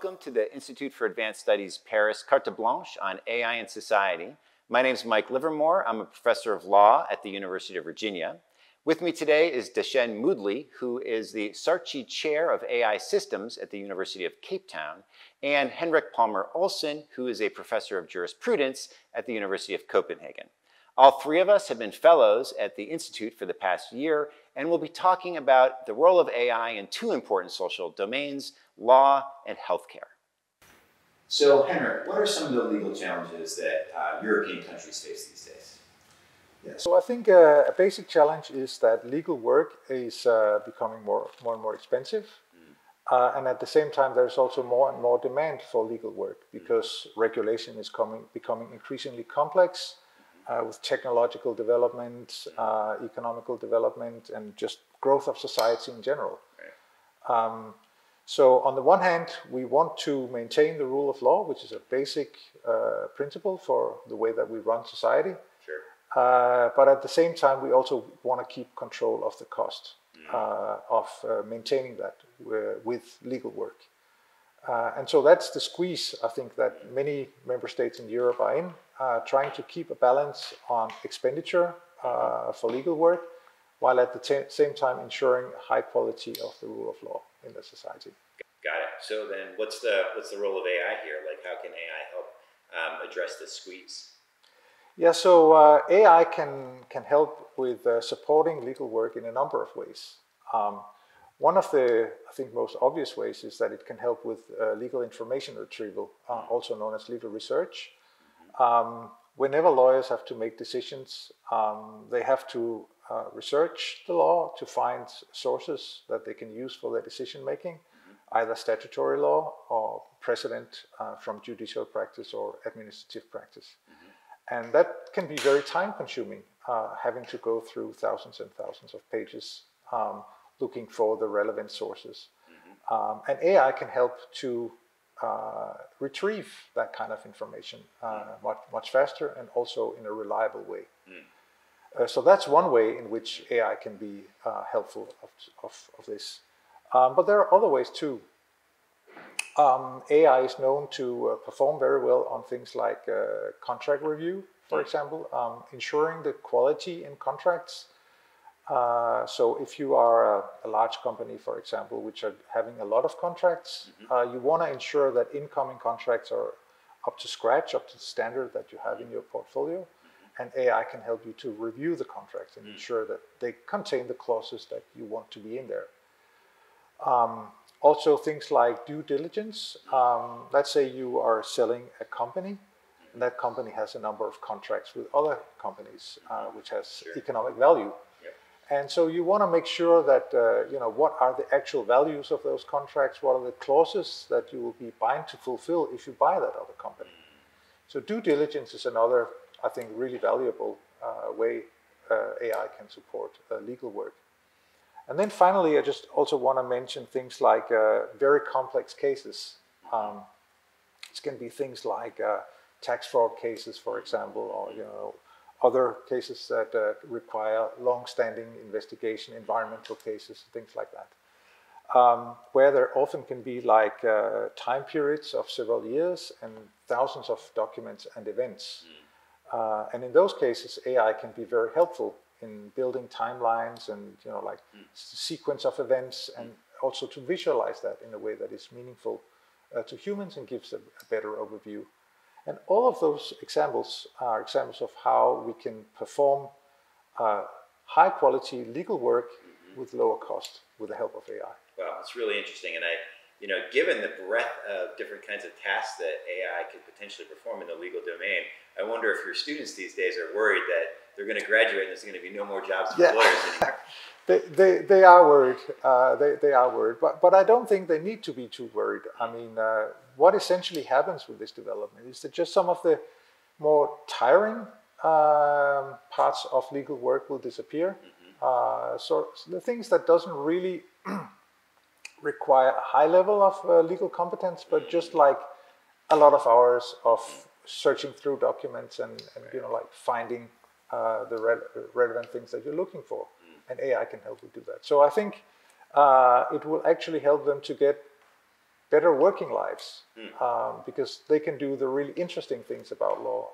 Welcome to the Institute for Advanced Studies Paris Carte Blanche on AI and Society. My name is Mike Livermore. I'm a professor of law at the University of Virginia. With me today is Deshen Moodley, who is the Sarchi Chair of AI Systems at the University of Cape Town, and Henrik Palmer Olsen, who is a professor of jurisprudence at the University of Copenhagen. All three of us have been fellows at the Institute for the past year, and we'll be talking about the role of AI in two important social domains, law and healthcare. So, Henrik, what are some of the legal challenges that European countries face these days? Yeah, so I think a basic challenge is that legal work is becoming more and more expensive. And at the same time, there's also more and more demand for legal work because regulation is becoming increasingly complex with technological development, economical development, and just growth of society in general. Right. So on the one hand, we want to maintain the rule of law, which is a basic principle for the way that we run society. Sure. But at the same time, we also want to keep control of the cost of maintaining that with legal work. And so that's the squeeze, I think, that many member states in Europe are in, trying to keep a balance on expenditure for legal work, while at the same time ensuring high quality of the rule of law in the society. Got it. So then what's the role of AI here? Like, how can AI help address this squeeze? Yeah, so AI can help with supporting legal work in a number of ways. One of the, I think, most obvious ways is that it can help with legal information retrieval, also known as legal research. Whenever lawyers have to make decisions, they have to research the law to find sources that they can use for their decision making, either statutory law or precedent from judicial practice or administrative practice. And that can be very time consuming, having to go through thousands and thousands of pages looking for the relevant sources. And AI can help to retrieve that kind of information much faster and also in a reliable way. So that's one way in which AI can be helpful of this. But there are other ways too. AI is known to perform very well on things like contract review, for example, ensuring the quality in contracts. So if you are a large company, for example, which are having a lot of contracts, you want to ensure that incoming contracts are up to scratch, up to the standard that you have in your portfolio. And AI can help you to review the contracts and ensure that they contain the clauses that you want to be in there. Also things like due diligence. Let's say you are selling a company, and that company has a number of contracts with other companies, which has economic value. And so you want to make sure that, what are the actual values of those contracts? What are the clauses that you will be bound to fulfill if you buy that other company? So due diligence is another, I think, really valuable way AI can support legal work. And then finally, I just also want to mention things like very complex cases. It can be things like tax fraud cases, for example, or other cases that require long-standing investigation, environmental cases, things like that, where there often can be like time periods of several years and thousands of documents and events. And in those cases, AI can be very helpful in building timelines and sequence of events, and also to visualize that in a way that is meaningful to humans and gives a better overview. And all of those examples are examples of how we can perform high quality legal work with lower cost with the help of AI. Wow, it's really interesting. And given the breadth of different kinds of tasks that AI could potentially perform in the legal domain, I wonder if your students these days are worried that they're going to graduate and there's going to be no more jobs for lawyers anymore. They are worried. They are worried, but I don't think they need to be too worried. I mean, what essentially happens with this development is that just some of the more tiring parts of legal work will disappear. So the things that doesn't really require a high level of legal competence, but just like a lot of hours of searching through documents and finding the relevant things that you're looking for. And AI can help you do that. So I think it will actually help them to get better working lives because they can do the really interesting things about law,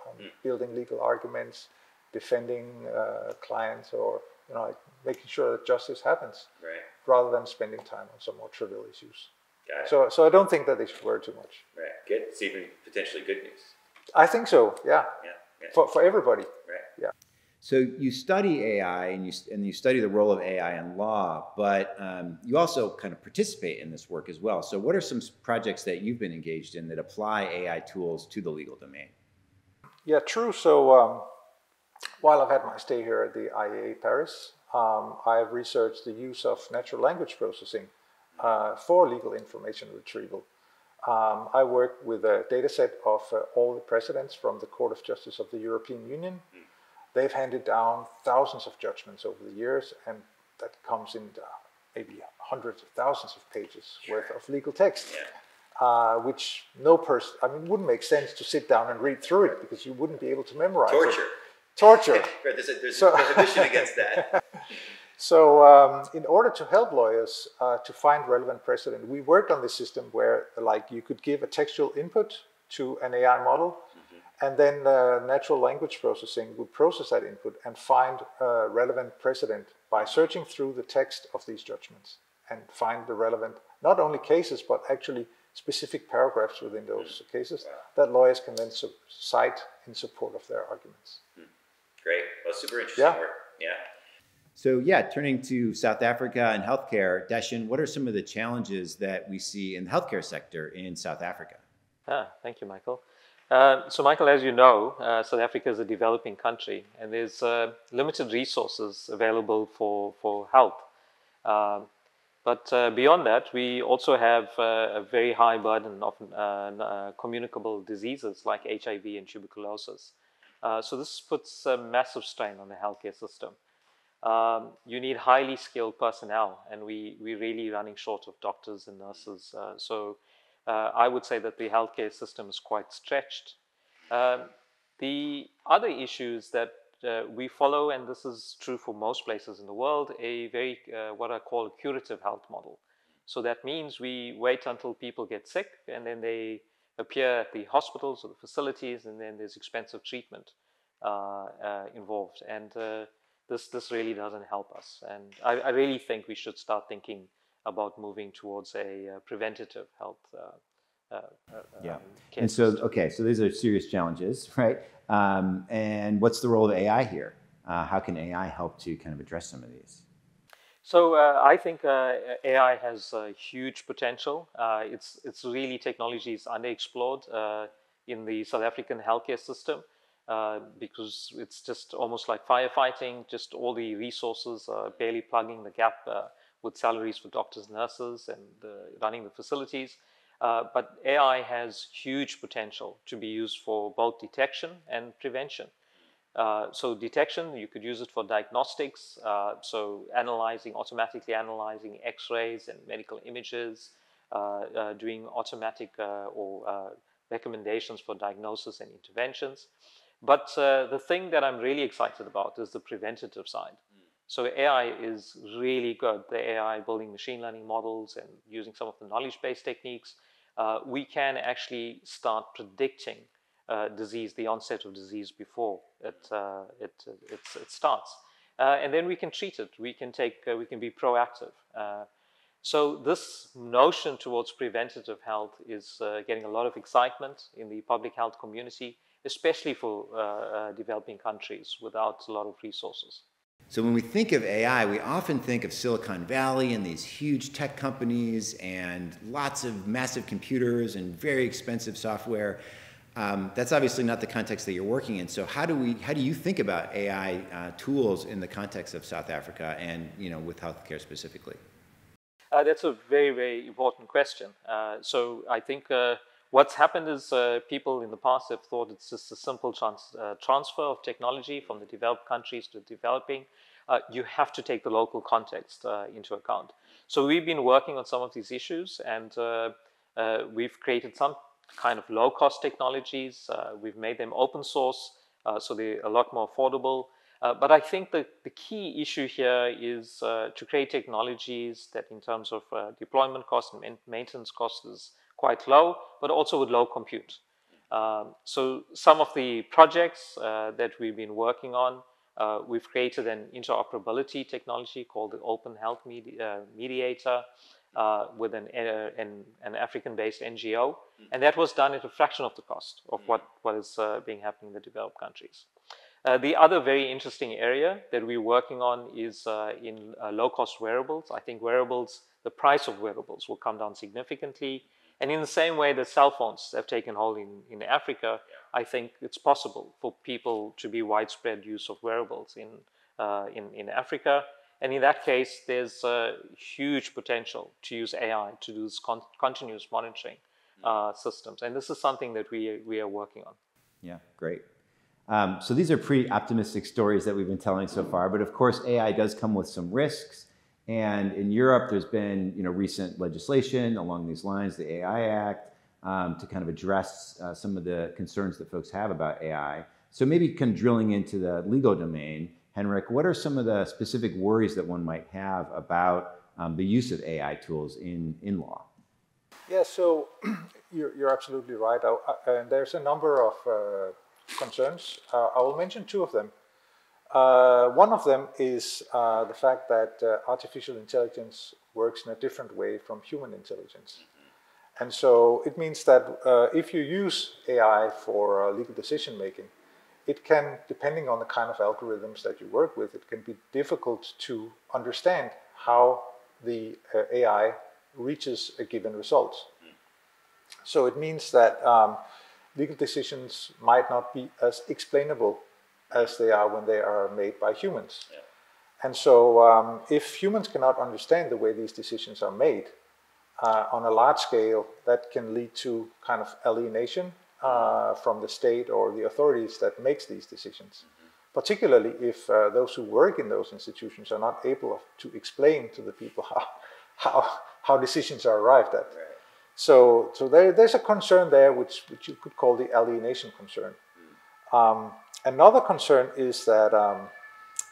building legal arguments, defending clients, or like making sure that justice happens, rather than spending time on some more trivial issues. So I don't think that they should worry too much. Right. Good. It's even potentially good news. I think so. Yeah. For everybody. Right. Yeah. So you study AI and you study the role of AI in law, but you also kind of participate in this work as well. So what are some projects that you've been engaged in that apply AI tools to the legal domain? Yeah, true. So while I've had my stay here at the IAA Paris, I've researched the use of natural language processing for legal information retrieval. I work with a data set of all the precedents from the Court of Justice of the European Union. They've handed down thousands of judgments over the years, and that comes in maybe hundreds of thousands of pages worth of legal text, which no person, I mean, it wouldn't make sense to sit down and read through it because you wouldn't be able to memorize it. Torture. There's a prohibition against that. So in order to help lawyers to find relevant precedent, we worked on this system where you could give a textual input to an AI model, and then natural language processing would process that input and find relevant precedent by searching through the text of these judgments and find the relevant, not only cases, but actually specific paragraphs within those cases that lawyers can then cite in support of their arguments. Great. Well, super interesting work. Yeah. So turning to South Africa and healthcare, Deshen, what are some of the challenges that we see in the healthcare sector in South Africa? Thank you, Michael. So Michael, as you know, South Africa is a developing country and there's limited resources available for health. But beyond that, we also have a very high burden of communicable diseases like HIV and tuberculosis. So this puts a massive strain on the healthcare system. You need highly skilled personnel, and we're really running short of doctors and nurses. So I would say that the healthcare system is quite stretched. The other issues that we follow, and this is true for most places in the world, a very what I call a curative health model. So that means we wait until people get sick, and then they appear at the hospitals or the facilities, and then there's expensive treatment involved. And this really doesn't help us. And I really think we should start thinking about moving towards a preventative health care and so, system. so these are serious challenges, right? And what's the role of AI here? How can AI help to kind of address some of these? So I think AI has huge potential. It's really technology is underexplored in the South African healthcare system because it's just almost like firefighting, just all the resources barely plugging the gap with salaries for doctors, nurses, and running the facilities. But AI has huge potential to be used for both detection and prevention. So detection, you could use it for diagnostics, so automatically analyzing X-rays and medical images, doing automatic or recommendations for diagnosis and interventions. But the thing that I'm really excited about is the preventative side. So AI is really good. The AI building machine learning models and using some of the knowledge-based techniques, we can actually start predicting disease, the onset of disease before it starts, and then we can treat it. We can be proactive. So this notion towards preventative health is getting a lot of excitement in the public health community, especially for developing countries without a lot of resources. So when we think of AI, we often think of Silicon Valley and these huge tech companies and lots of massive computers and very expensive software. That's obviously not the context that you're working in. So how do you think about AI tools in the context of South Africa and with healthcare specifically? That's a very, very important question. So I think what's happened is people in the past have thought it's just a simple transfer of technology from the developed countries to developing. You have to take the local context into account. So we've been working on some of these issues, and we've created some kind of low-cost technologies. We've made them open source, so they're a lot more affordable. But I think the key issue here is to create technologies that in terms of deployment costs and maintenance costs is quite low, but also with low compute. So some of the projects that we've been working on, we've created an interoperability technology called the Open Health Mediator with an African-based NGO, and that was done at a fraction of the cost of what is being happening in the developed countries. The other very interesting area that we're working on is in low-cost wearables. I think wearables, the price of wearables will come down significantly. And in the same way that cell phones have taken hold in Africa, I think it's possible for people to be widespread use of wearables in Africa. And in that case, there's huge potential to use AI to do this continuous monitoring systems. And this is something that we are working on. Yeah, great. So these are pretty optimistic stories that we've been telling so far, but of course AI does come with some risks. And in Europe, there's been recent legislation along these lines, the AI Act, to kind of address some of the concerns that folks have about AI. So maybe kind of drilling into the legal domain, Henrik, what are some of the specific worries that one might have about the use of AI tools in law? Yeah, so you're absolutely right. And there's a number of concerns. I will mention two of them. One of them is the fact that artificial intelligence works in a different way from human intelligence. And so it means that if you use AI for legal decision making, it can, depending on the kind of algorithms that you work with, it can be difficult to understand how the AI reaches a given result. So it means that legal decisions might not be as explainable as they are when they are made by humans. Yeah. And so if humans cannot understand the way these decisions are made on a large scale, that can lead to kind of alienation from the state or the authorities that makes these decisions. Particularly if those who work in those institutions are not able to explain to the people how decisions are arrived at. Right. So there's a concern there which you could call the alienation concern. Another concern is that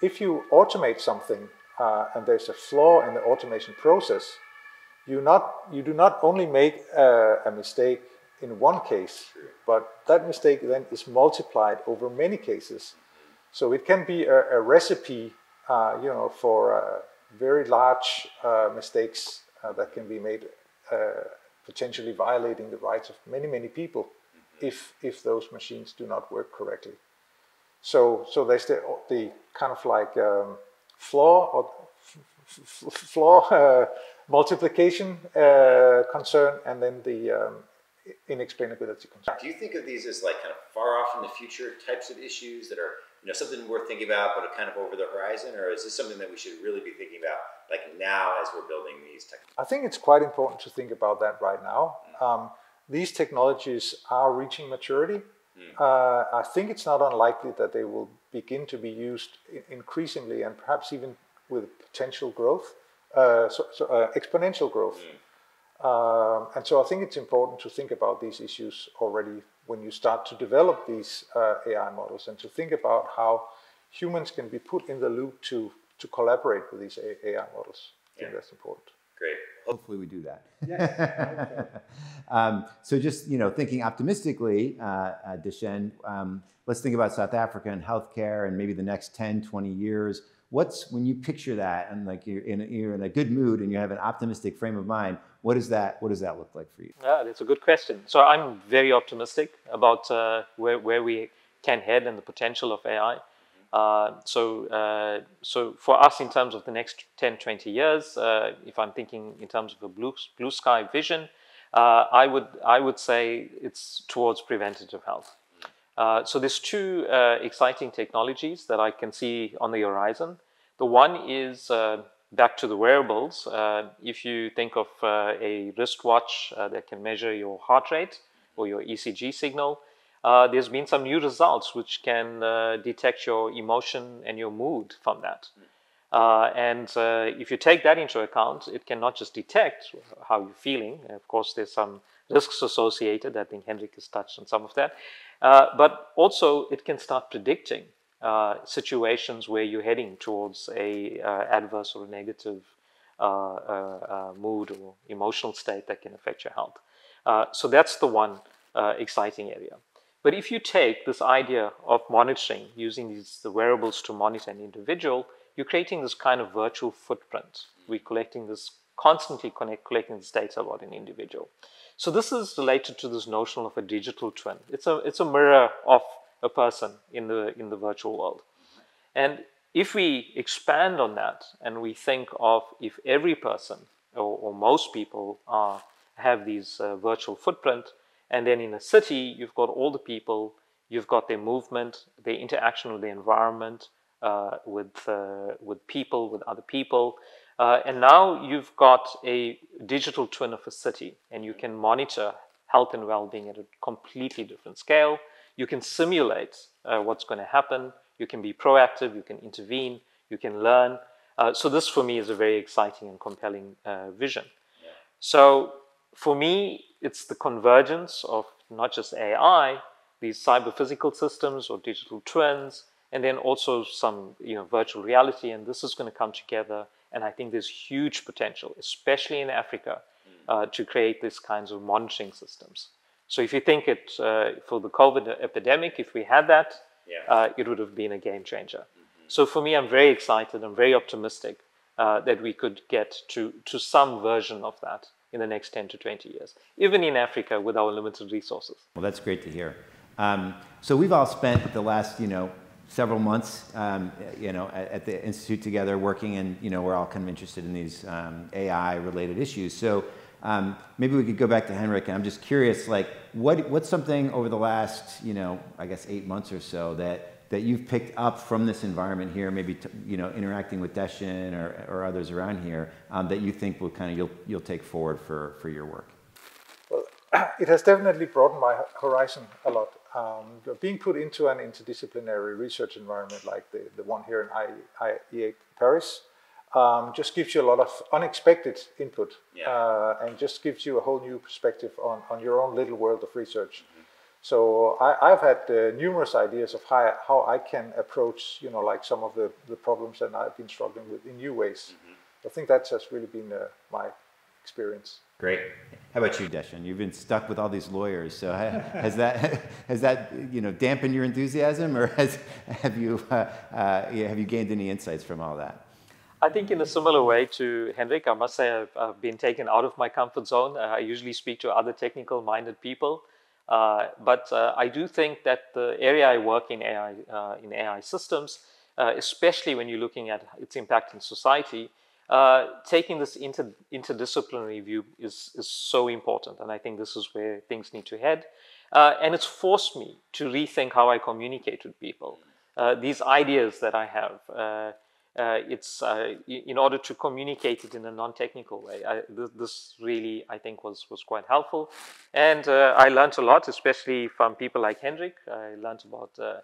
if you automate something and there's a flaw in the automation process, you do not only make a mistake in one case, but that mistake then is multiplied over many cases. So it can be a recipe, for very large mistakes that can be made, potentially violating the rights of many, many people if those machines do not work correctly. So there's the kind of like flaw multiplication concern, and then the inexplainability concern. Do you think of these as like kind of far off in the future types of issues that are something worth thinking about but are kind of over the horizon, or is this something that we should really be thinking about like now as we're building these technologies? I think it's quite important to think about that right now. These technologies are reaching maturity. I think it's not unlikely that they will begin to be used increasingly and perhaps even with potential growth, exponential growth. And so I think it's important to think about these issues already when you start to develop these AI models, and to think about how humans can be put in the loop to collaborate with these AI models. I think that's important. Great. Hopefully we do that. Yes. So just, thinking optimistically, Deshen, let's think about South Africa and healthcare and maybe the next 10, 20 years. When you picture that and like you're in a good mood and you have an optimistic frame of mind, what does that look like for you? Yeah, that's a good question. So I'm very optimistic about where we can head and the potential of AI. So for us, in terms of the next 10, 20 years, if I'm thinking in terms of a blue sky vision, I would say it's towards preventative health. So there's two exciting technologies that I can see on the horizon. The one is back to the wearables. If you think of a wristwatch that can measure your heart rate or your ECG signal, there's been some new results which can detect your emotion and your mood from that. And if you take that into account, it can not just detect how you're feeling. Of course, there's some risks associated. I think Henrik has touched on some of that. But also, it can start predicting situations where you're heading towards a adverse or negative mood or emotional state that can affect your health. So that's the one exciting area. But if you take this idea of monitoring, using the wearables to monitor an individual, you're creating this kind of virtual footprint. We're collecting this, constantly collecting this data about an individual. So this is related to this notion of a digital twin. It's a mirror of a person in the virtual world. And if we expand on that and we think of if every person or most people have these virtual footprint, and then in a city, you've got all the people, you've got their movement, their interaction with the environment, with people, with other people. And now you've got a digital twin of a city, and you can monitor health and well-being at a completely different scale. You can simulate what's going to happen. You can be proactive, you can intervene, you can learn. So this, for me, is a very exciting and compelling vision. Yeah. So for me, it's the convergence of not just AI, these cyber-physical systems or digital twins, and then also some virtual reality, and this is going to come together. And I think there's huge potential, especially in Africa, to create these kinds of monitoring systems. So if you think it for the COVID epidemic, if we had that, it would have been a game changer. Mm-hmm. So for me, I'm very excited, I'm very optimistic that we could get to some version of that in the next 10 to 20 years, even in Africa with our limited resources. Well, that's great to hear. So we've all spent the last, several months, at the Institute together working, and, we're all kind of interested in these AI-related issues. So maybe we could go back to Henrik, and I'm just curious, like, what's something over the last, I guess 8 months or so that you've picked up from this environment here, maybe interacting with Deshen or others around here, that you think will kind of you'll take forward for your work? Well, it has definitely broadened my horizon a lot. Being put into an interdisciplinary research environment like the one here in IAS Paris just gives you a lot of unexpected input, and just gives you a whole new perspective on your own little world of research. Mm-hmm. So I've had numerous ideas of how I can approach, like some of the problems that I've been struggling with in new ways. Mm-hmm. I think that has really been my experience. Great. How about you, Deshen? You've been stuck with all these lawyers, so has that dampened your enthusiasm, or have you gained any insights from all that? I think in a similar way to Henrik, I must say I've been taken out of my comfort zone. I usually speak to other technical-minded people, but I do think that the area I work in AI systems, especially when you're looking at its impact in society, taking this interdisciplinary view is so important, and I think this is where things need to head. And it's forced me to rethink how I communicate with people. These ideas that I have, in order to communicate it in a non-technical way. This really, I think, was quite helpful. And I learned a lot, especially from people like Henrik. I learned about,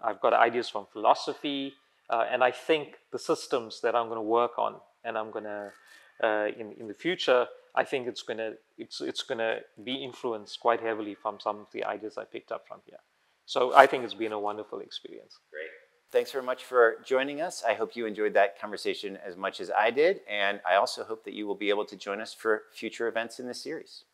I've got ideas from philosophy, and I think the systems that I'm going to work on, and I'm going to, in the future, I think it's going to be influenced quite heavily from some of the ideas I picked up from here. So I think it's been a wonderful experience. Great. Thanks very much for joining us. I hope you enjoyed that conversation as much as I did, and I also hope that you will be able to join us for future events in this series.